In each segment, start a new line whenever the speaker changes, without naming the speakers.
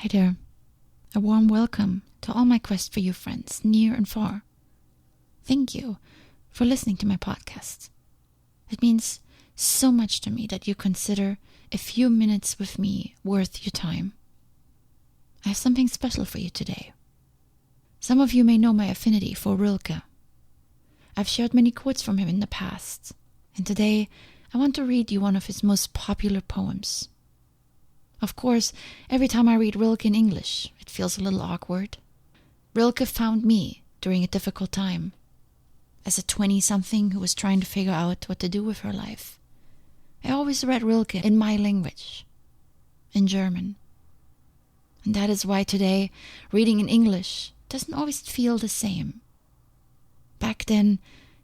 Hi there. A warm welcome to all my Quest for You friends, near and far. Thank you for listening to my podcast. It means so much to me that you consider a few minutes with me worth your time. I have something special for you today. Some of you may know my affinity for Rilke. I've shared many quotes from him in the past, and today I want to read you one of his most popular poems. Of course, every time I read Rilke in English, it feels a little awkward. Rilke found me during a difficult time, as a 20-something who was trying to figure out what to do with her life. I always read Rilke in my language, in German. And that is why today, reading in English doesn't always feel the same. Back then,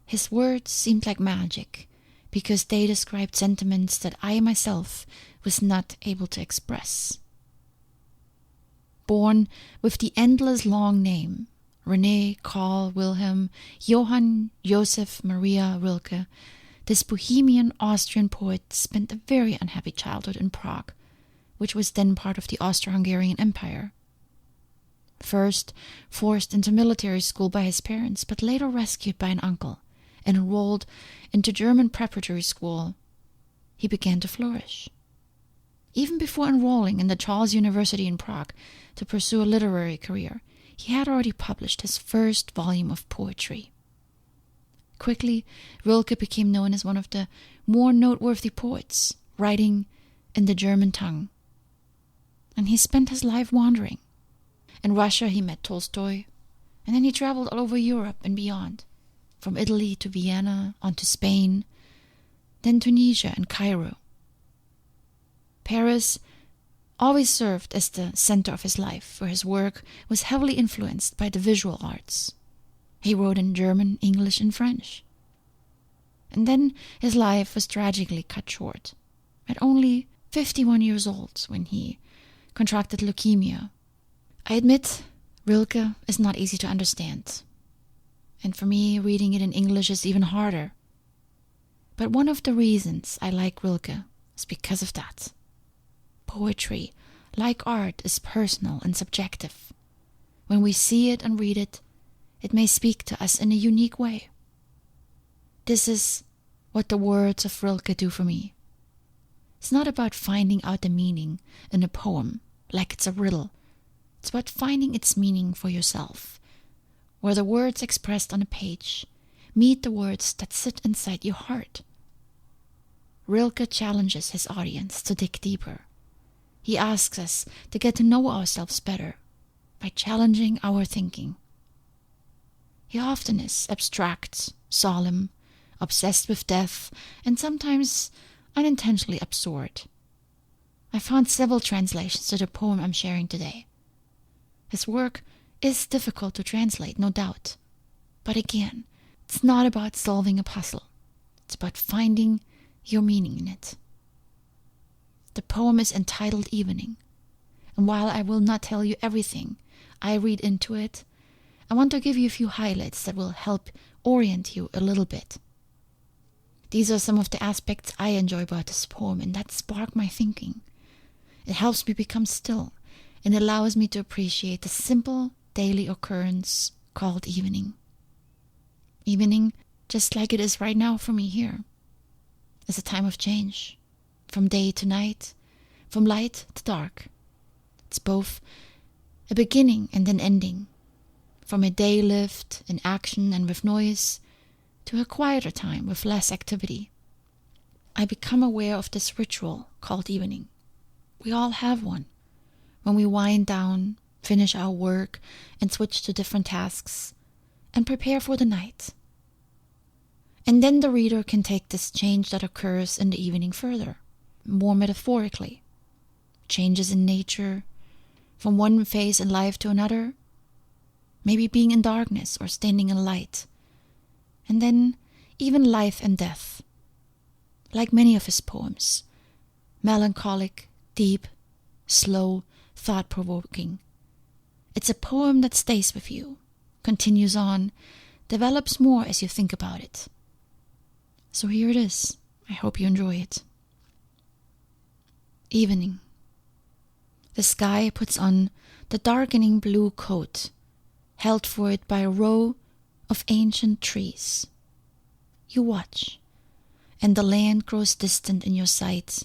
his words seemed like magic, because they described sentiments that I myself was not able to express. Born with the endless long name, René Carl Wilhelm Johann Joseph Maria Rilke, this Bohemian Austrian poet spent a very unhappy childhood in Prague, which was then part of the Austro-Hungarian Empire. First forced into military school by his parents, but later rescued by an uncle and enrolled into German preparatory school, he began to flourish. Even before enrolling in the Charles University in Prague to pursue a literary career, he had already published his first volume of poetry. Quickly, Rilke became known as one of the more noteworthy poets, writing in the German tongue. And he spent his life wandering. In Russia he met Tolstoy, and then he traveled all over Europe and beyond, from Italy to Vienna, on to Spain, then Tunisia and Cairo. Paris always served as the center of his life, where his work was heavily influenced by the visual arts. He wrote in German, English, and French. And then his life was tragically cut short, at only 51 years old when he contracted leukemia. I admit, Rilke is not easy to understand, and for me, reading it in English is even harder. But one of the reasons I like Rilke is because of that. Poetry, like art, is personal and subjective. When we see it and read it, it may speak to us in a unique way. This is what the words of Rilke do for me. It's not about finding out the meaning in a poem, like it's a riddle. It's about finding its meaning for yourself, where the words expressed on a page meet the words that sit inside your heart. Rilke challenges his audience to dig deeper. He asks us to get to know ourselves better by challenging our thinking. He often is abstract, solemn, obsessed with death, and sometimes unintentionally absurd. I found several translations to the poem I'm sharing today. His work is difficult to translate, no doubt. But again, it's not about solving a puzzle. It's about finding your meaning in it. The poem is entitled Evening, and while I will not tell you everything I read into it, I want to give you a few highlights that will help orient you a little bit. These are some of the aspects I enjoy about this poem and that spark my thinking. It helps me become still and allows me to appreciate the simple daily occurrence called evening. Evening, just like it is right now for me here, is a time of change. From day to night, from light to dark. It's both a beginning and an ending. From a day lived in action and with noise, to a quieter time with less activity. I become aware of this ritual called evening. We all have one. When we wind down, finish our work, and switch to different tasks, and prepare for the night. And then the reader can take this change that occurs in the evening further. More metaphorically, changes in nature, from one phase in life to another, maybe being in darkness or standing in light, and then even life and death. Like many of his poems, melancholic, deep, slow, thought-provoking. It's a poem that stays with you, continues on, develops more as you think about it. So here it is. I hope you enjoy it. Evening. The sky puts on the darkening blue coat, held for it by a row of ancient trees. You watch, and the land grows distant in your sight,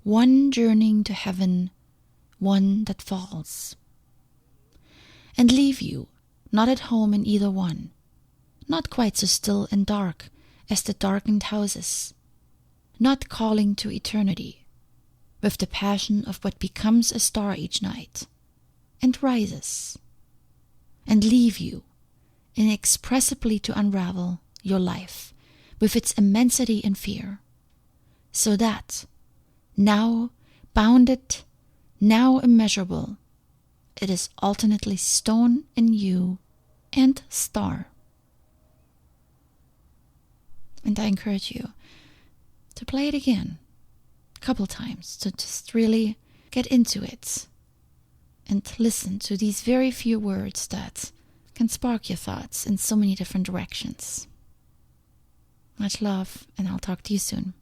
one journeying to heaven, one that falls. And leave you, not at home in either one, not quite so still and dark as the darkened houses, not calling to eternity, with the passion of what becomes a star each night, and rises, and leave you, inexpressibly to unravel your life with its immensity and fear, so that, now bounded, now immeasurable, it is alternately stone and you and star. And I encourage you to play it again a couple times, to just really get into it and listen to these very few words that can spark your thoughts in so many different directions. Much love, and I'll talk to you soon.